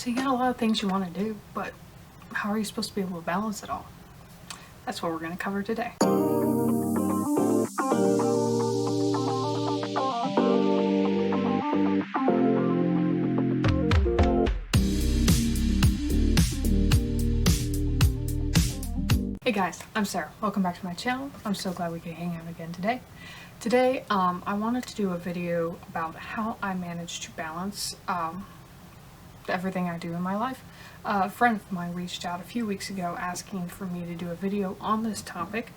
So you got a lot of things you want to do, but how are you supposed to be able to balance it all? That's what we're going to cover today. Hey guys, I'm Sarah. Welcome back to my channel. I'm so glad we could hang out again today. Today, I wanted to do a video about how I manage to balance everything I do in my life. A friend of mine reached out a few weeks ago asking for me to do a video on this topic,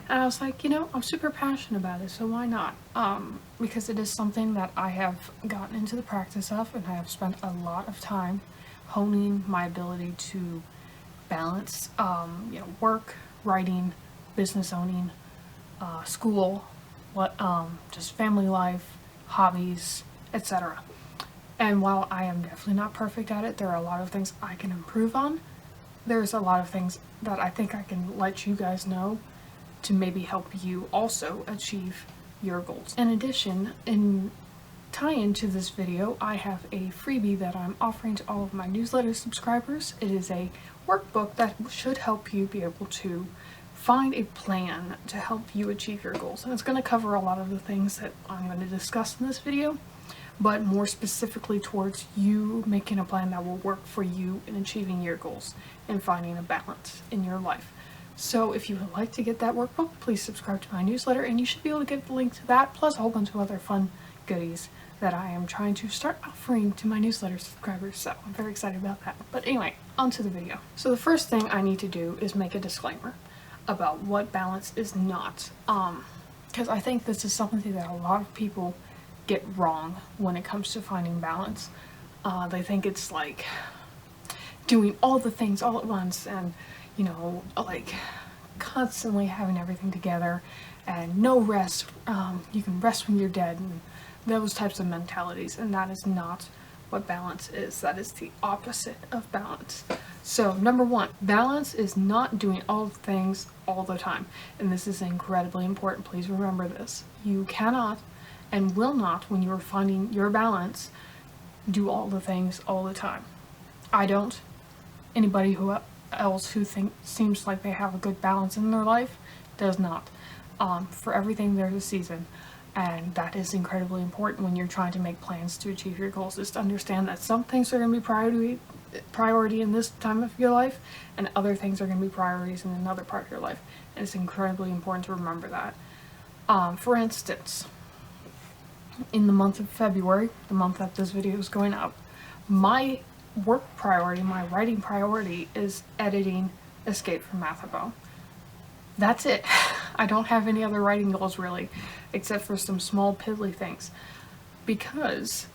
and I was like, you know, I'm super passionate about it, so why not? Because it is something that I have gotten into the practice of, and I have spent a lot of time honing my ability to balance, work, writing, business owning, school, just family life, hobbies, etc. And while I am definitely not perfect at it, there are a lot of things I can improve on. There's a lot of things that I think I can let you guys know to maybe help you also achieve your goals. In addition, in tie-in to this video, I have a freebie that I'm offering to all of my newsletter subscribers. It is a workbook that should help you be able to find a plan to help you achieve your goals. And it's going to cover a lot of the things that I'm going to discuss in this video, but more specifically towards you making a plan that will work for you in achieving your goals and finding a balance in your life. So if you would like to get that workbook, please subscribe to my newsletter, and you should be able to get the link to that, plus a whole bunch of other fun goodies that I am trying to start offering to my newsletter subscribers, so I'm very excited about that. But anyway, on to the video. So the first thing I need to do is make a disclaimer about what balance is not, because I think this is something that a lot of people get wrong when it comes to finding balance. They think it's like doing all the things all at once, and like constantly having everything together and no rest. You can rest when you're dead, and those types of mentalities, and that is not what balance is. That is the opposite of balance. So number one, balance is not doing all the things all the time, and this is incredibly important. Please remember this. You cannot and will not, when you are finding your balance, do all the things all the time. I don't. Anybody else who seems like they have a good balance in their life does not. For everything there's a season, and that is incredibly important when you're trying to make plans to achieve your goals, is to understand that some things are going to be priority in this time of your life, and other things are going to be priorities in another part of your life, and it's incredibly important to remember that. For instance, in the month of February, the month that this video is going up, my work priority, my writing priority is editing Escape from Mathabo. That's it. I don't have any other writing goals really, except for some small piddly things, because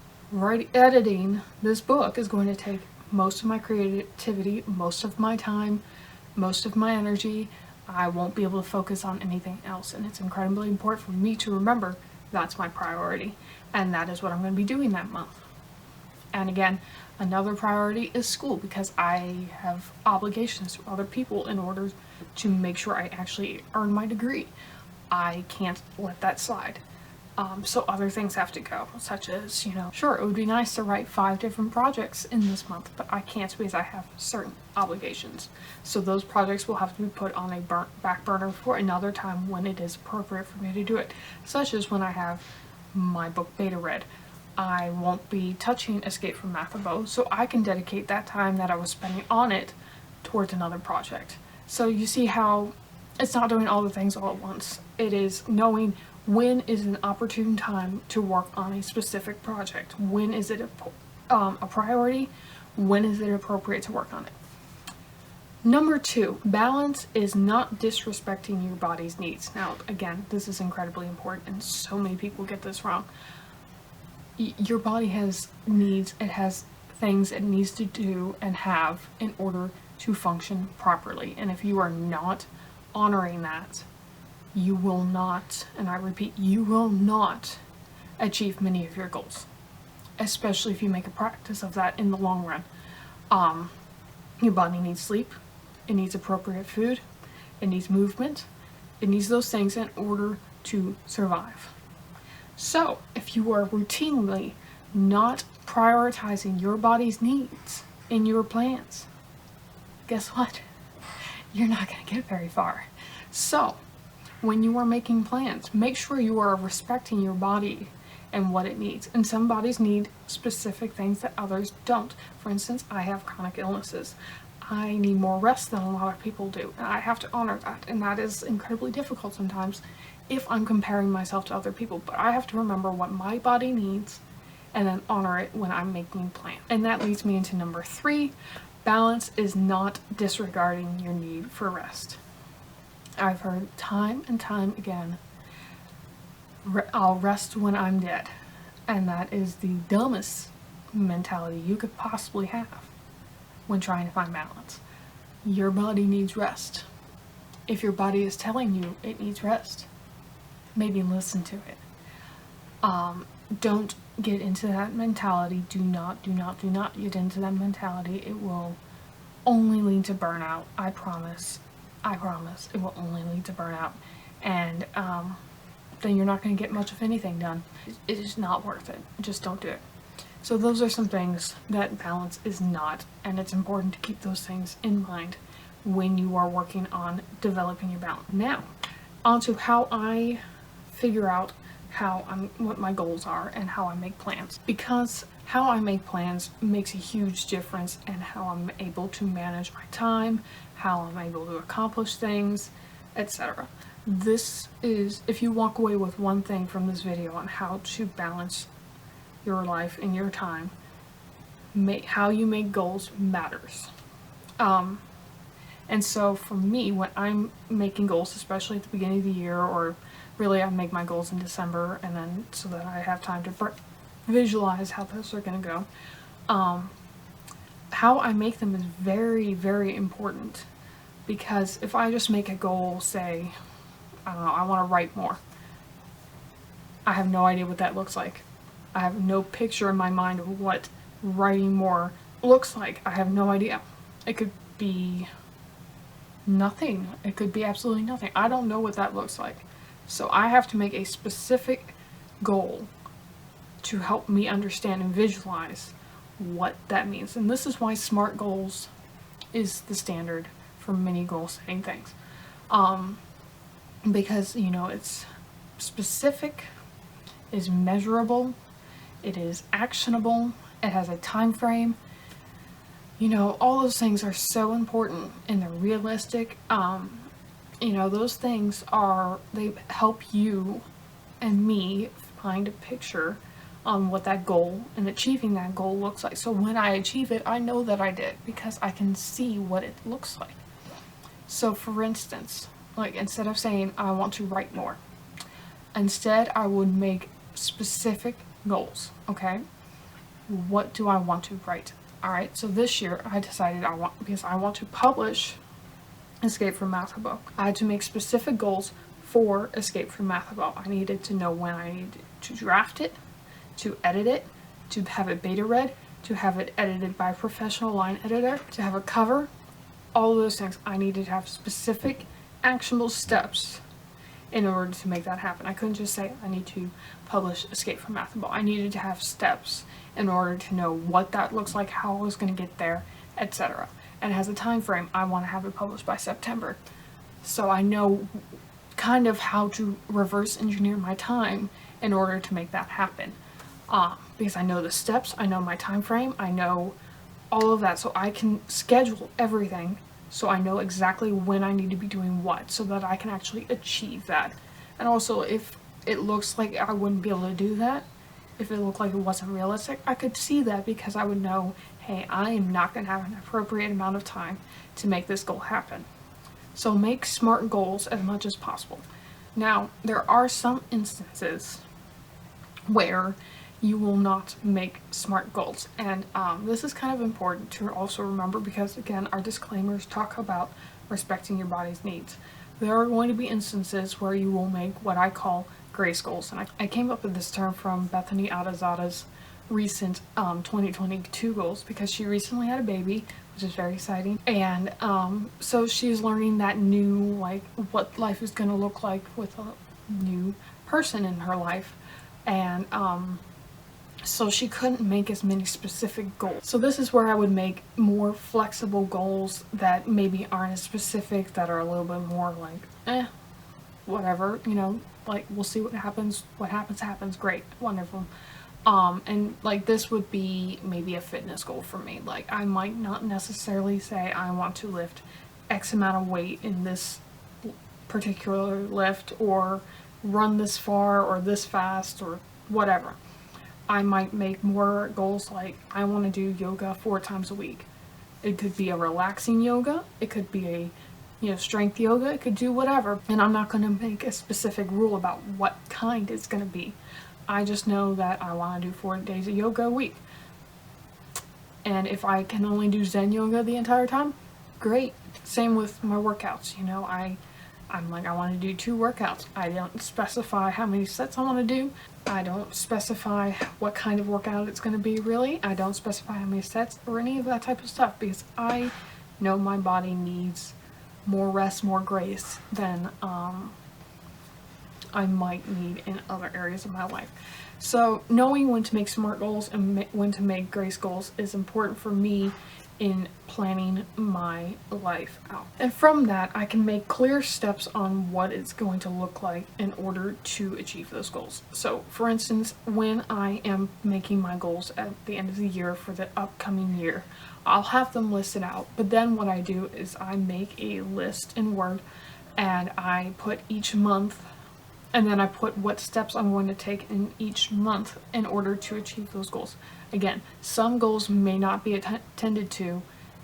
editing this book is going to take most of my creativity, most of my time, most of my energy. I won't be able to focus on anything else, and it's incredibly important for me to remember that's my priority, and that is what I'm going to be doing that month. And again, another priority is school, because I have obligations to other people in order to make sure I actually earn my degree. I can't let that slide. So other things have to go, such as, sure, it would be nice to write 5 different projects in this month, but I can't because I have certain obligations. So those projects will have to be put on a back burner for another time when it is appropriate for me to do it, such as when I have my book beta read. I won't be touching Escape from Mathabo, so I can dedicate that time that I was spending on it towards another project. So you see how it's not doing all the things all at once. It is knowing when is an opportune time to work on a specific project. When is it a priority? When is it appropriate to work on it? Number 2, balance is not disrespecting your body's needs. Now, again, this is incredibly important, and so many people get this wrong. Your body has needs, it has things it needs to do and have in order to function properly. And if you are not honoring that, you will not, and I repeat, you will not achieve many of your goals, especially if you make a practice of that in the long run. Your body needs sleep, it needs appropriate food, it needs movement, it needs those things in order to survive. So if you are routinely not prioritizing your body's needs in your plans, guess what? You're not going to get very far. So when you are making plans, make sure you are respecting your body and what it needs. And some bodies need specific things that others don't. For instance, I have chronic illnesses. I need more rest than a lot of people do, and I have to honor that, and that is incredibly difficult sometimes if I'm comparing myself to other people. But I have to remember what my body needs and then honor it when I'm making plans. And that leads me into number 3. Balance is not disregarding your need for rest. I've heard time and time again, I'll rest when I'm dead. And that is the dumbest mentality you could possibly have when trying to find balance. Your body needs rest. If your body is telling you it needs rest, maybe listen to it. Don't get into that mentality. Do not get into that mentality. It will only lead to burnout. I promise. It will only lead to burnout. And then you're not going to get much of anything done. It is not worth it. Just don't do it. So those are some things that balance is not, and it's important to keep those things in mind when you are working on developing your balance. Now, onto how I figure out what my goals are and how I make plans. Because how I make plans makes a huge difference in how I'm able to manage my time, how I'm able to accomplish things, etc. This is, if you walk away with one thing from this video on how to balance your life and your time, how you make goals matters. And so for me, when I'm making goals, especially at the beginning of the year, or really I make my goals in December, and then so that I have time to visualize how those are going to go, how I make them is very, very important. Because if I just make a goal, say, I don't know, I want to write more, I have no idea what that looks like. I have no picture in my mind of what writing more looks like. I have no idea. It could be nothing. It could be absolutely nothing. I don't know what that looks like. So I have to make a specific goal to help me understand and visualize what that means. And this is why SMART goals is the standard for many goal setting things. Because, you know, it's specific, is measurable, it is actionable, it has a time frame. You know, all those things are so important, and they're realistic. You know, those things they help you and me find a picture on what that goal and achieving that goal looks like. So when I achieve it, I know that I did because I can see what it looks like. So for instance, like instead of saying I want to write more, instead I would make specific goals. Okay, what do I want to write? Alright, so this year I decided because I want to publish Escape from Math book. I had to make specific goals for Escape from Math book. I needed to know when I needed to draft it, to edit it, to have it beta read, to have it edited by a professional line editor, to have a cover. All of those things. I needed to have specific actionable steps in order to make that happen. I couldn't just say I need to publish Escape from Math book. I needed to have steps in order to know what that looks like, how I was going to get there, etc. And it has a time frame. I want to have it published by September. So I know kind of how to reverse engineer my time in order to make that happen. Because I know the steps, I know my time frame, I know all of that, so I can schedule everything so I know exactly when I need to be doing what, so that I can actually achieve that. And also, if it looks like I wouldn't be able to do that, if it looked like it wasn't realistic, I could see that because I would know, hey, I am not going to have an appropriate amount of time to make this goal happen. So make SMART goals as much as possible. Now, there are some instances where you will not make SMART goals, and this is kind of important to also remember because, again, our disclaimers talk about respecting your body's needs. There are going to be instances where you will make what I call grace goals, and I came up with this term from Bethany Adazada's recent 2022 goals because she recently had a baby, which is very exciting, and so she's learning that new, like, what life is going to look like with a new person in her life. And So she couldn't make as many specific goals. So this is where I would make more flexible goals that maybe aren't as specific, that are a little bit more like, whatever, you know, like we'll see what happens. What happens, great, wonderful. And like this would be maybe a fitness goal for me. Like I might not necessarily say I want to lift X amount of weight in this particular lift, or run this far or this fast or whatever. I might make more goals like I want to do yoga 4 times a week. It could be a relaxing yoga, it could be a, you know, strength yoga, it could do whatever. And I'm not going to make a specific rule about what kind it's going to be. I just know that I want to do 4 days of yoga a week. And if I can only do Zen yoga the entire time, great. Same with my workouts, you know, I'm like, I want to do 2 workouts. I don't specify how many sets I want to do. I don't specify what kind of workout it's going to be, really. I don't specify how many sets or any of that type of stuff, because I know my body needs more rest, more grace than I might need in other areas of my life. So knowing when to make smart goals and when to make grace goals is important for me in planning my life out. And from that, I can make clear steps on what it's going to look like in order to achieve those goals. So for instance, when I am making my goals at the end of the year for the upcoming year, I'll have them listed out. But then what I do is I make a list in Word, and I put each month, and then I put what steps I'm going to take in each month in order to achieve those goals. Again, some goals may not be attended to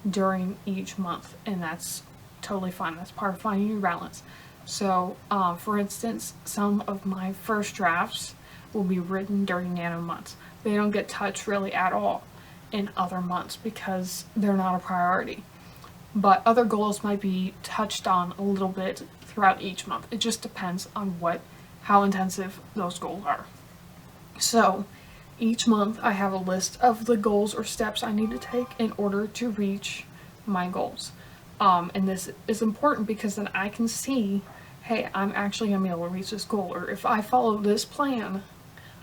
during each month, and that's totally fine. That's part of finding your balance. So, for instance, some of my first drafts will be written during nano months. They don't get touched really at all in other months because they're not a priority. But other goals might be touched on a little bit throughout each month. It just depends on how intensive those goals are. So each month I have a list of the goals or steps I need to take in order to reach my goals. And this is important because then I can see, hey, I'm actually going to be able to reach this goal, or if I follow this plan,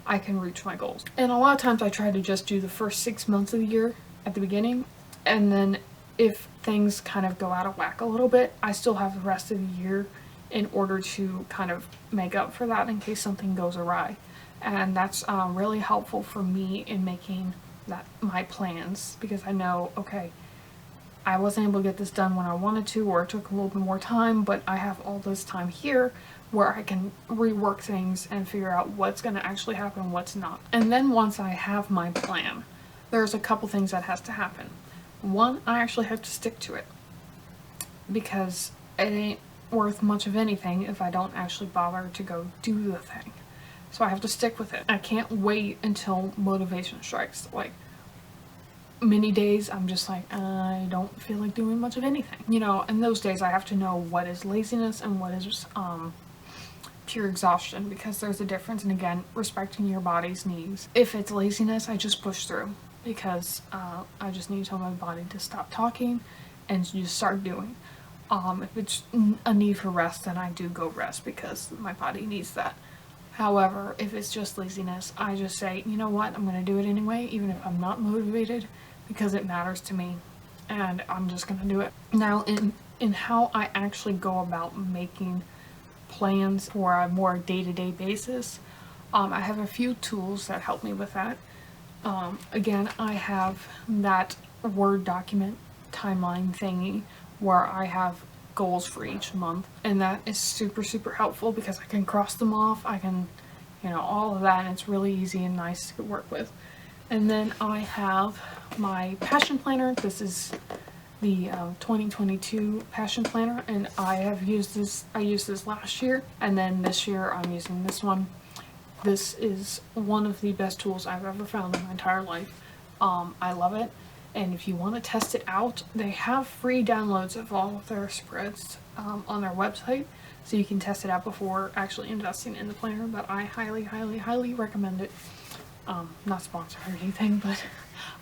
I can reach my goals. And a lot of times I try to just do the first 6 months of the year at the beginning, and then if things kind of go out of whack a little bit, I still have the rest of the year in order to kind of make up for that in case something goes awry. And that's really helpful for me in making my plans, because I know, okay, I wasn't able to get this done when I wanted to, or it took a little bit more time, but I have all this time here where I can rework things and figure out what's going to actually happen and what's not. And then once I have my plan, there's a couple things that has to happen. One, I actually have to stick to it, because it ain't worth much of anything if I don't actually bother to go do the thing. So I have to stick with it. I can't wait until motivation strikes. Like, many days I'm just like, I don't feel like doing much of anything. You know, in those days I have to know what is laziness and what is pure exhaustion, because there's a difference. And again, respecting your body's needs. If it's laziness, I just push through, because I just need to tell my body to stop talking and just start doing. If it's a need for rest, then I do go rest because my body needs that. However, if it's just laziness, I just say, you know what, I'm going to do it anyway, even if I'm not motivated, because it matters to me, and I'm just going to do it. Now, in how I actually go about making plans for a more day-to-day basis, I have a few tools that help me with that. Again, I have that Word document timeline thingy where I have goals for each month, and that is super helpful because I can cross them off, I can, you know, all of that, and it's really easy and nice to work with. And then I have my passion planner. This is the 2022 passion planner, and I used this last year, and then this year I'm using this one. This is one of the best tools I've ever found in my entire life. I love it. And if you want to test it out, they have free downloads of all of their spreads on their website, so you can test it out before actually investing in the planner. But I highly recommend it. Not sponsored or anything, but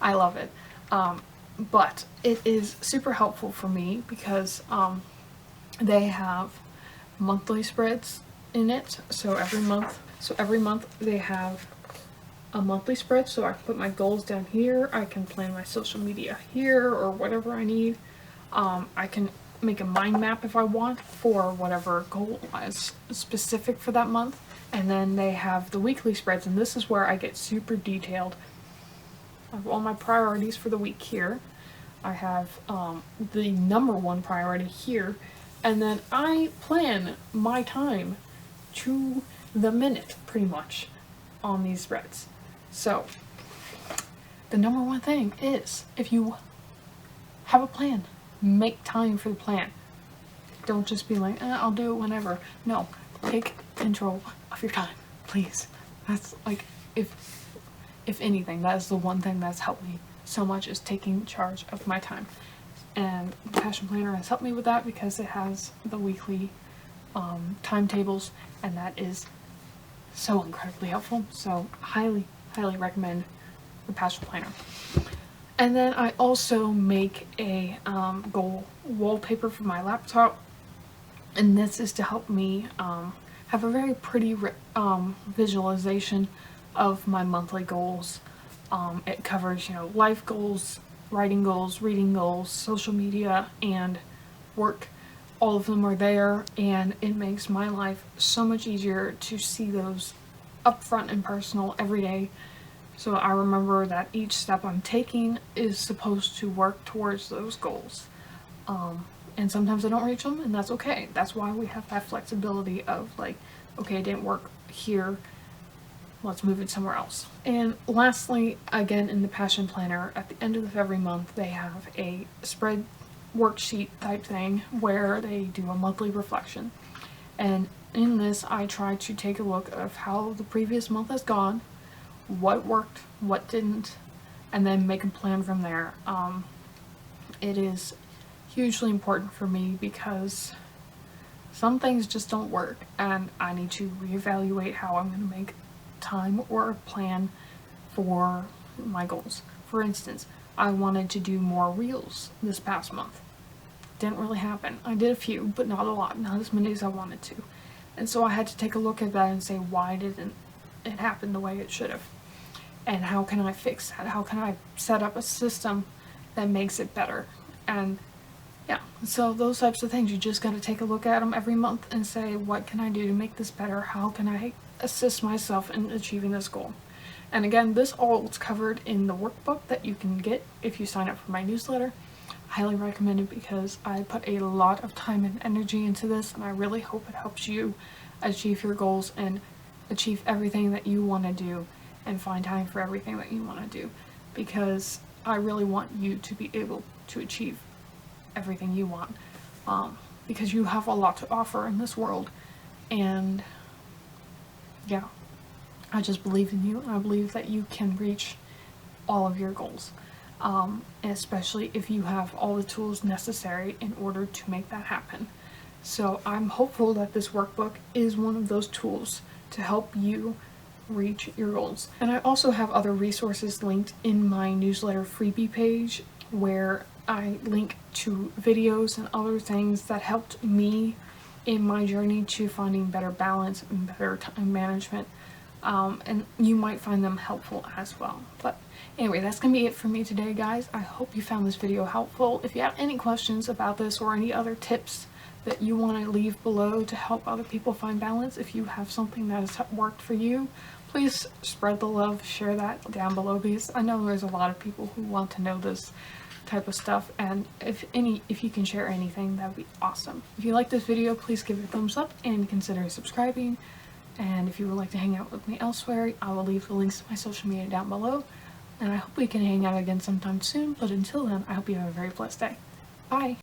I love it. But it is super helpful for me because they have monthly spreads in it. So every month they have a monthly spread, so I can put my goals down here. I can plan my social media here or whatever I need. I can make a mind map if I want for whatever goal is specific for that month. And then they have the weekly spreads, and this is where I get super detailed. I have all my priorities for the week here. I have the number one priority here, and then I plan my time to the minute pretty much on these spreads. So the number one thing is, if you have a plan, make time for the plan. Don't just be like, I'll do it whenever. No, take control of your time, please. That's like, if anything, that is the one thing that's helped me so much, is taking charge of my time. And the Passion Planner has helped me with that because it has the weekly timetables, and that is so incredibly helpful. So highly recommend the Passion Planner. And then I also make a goal wallpaper for my laptop, and this is to help me have a very pretty visualization of my monthly goals. It covers, life goals, writing goals, reading goals, social media, and work. All of them are there, and it makes my life so much easier to see those upfront and personal every day. So I remember that each step I'm taking is supposed to work towards those goals. And sometimes I don't reach them, and that's okay. That's why we have that flexibility of like, okay, it didn't work here, let's move it somewhere else. And lastly, again, in the Passion Planner, at the end of every month, they have a spread worksheet type thing where they do a monthly reflection. And in this, I try to take a look of how the previous month has gone, what worked, what didn't, and then make a plan from there. It is hugely important for me because some things just don't work, and I need to reevaluate how I'm going to make time or a plan for my goals. For instance, I wanted to do more reels this past month. Didn't really happen. I did a few, but not a lot, not as many as I wanted to. And so I had to take a look at that and say, why didn't it happen the way it should have? And how can I fix that? How can I set up a system that makes it better? And yeah, so those types of things, you just got to take a look at them every month and say, what can I do to make this better? How can I assist myself in achieving this goal? And again, this all is covered in the workbook that you can get if you sign up for my newsletter. I highly recommend it because I put a lot of time and energy into this, and I really hope it helps you achieve your goals and achieve everything that you want to do and find time for everything that you want to do, because I really want you to be able to achieve everything you want, because you have a lot to offer in this world. And yeah, I just believe in you, and I believe that you can reach all of your goals, especially if you have all the tools necessary in order to make that happen. So I'm hopeful that this workbook is one of those tools to help you reach your goals. And I also have other resources linked in my newsletter freebie page, where I link to videos and other things that helped me in my journey to finding better balance and better time management. And you might find them helpful as well. But anyway, that's gonna be it for me today, guys. I hope you found this video helpful. If you have any questions about this or any other tips that you want to leave below to help other people find balance, if you have something that has worked for you, please spread the love, share that down below, because I know there's a lot of people who want to know this type of stuff, and if you can share anything, that would be awesome. If you like this video, please give it a thumbs up and consider subscribing. And if you would like to hang out with me elsewhere, I will leave the links to my social media down below, and I hope we can hang out again sometime soon. But until then, I hope you have a very blessed day. Bye.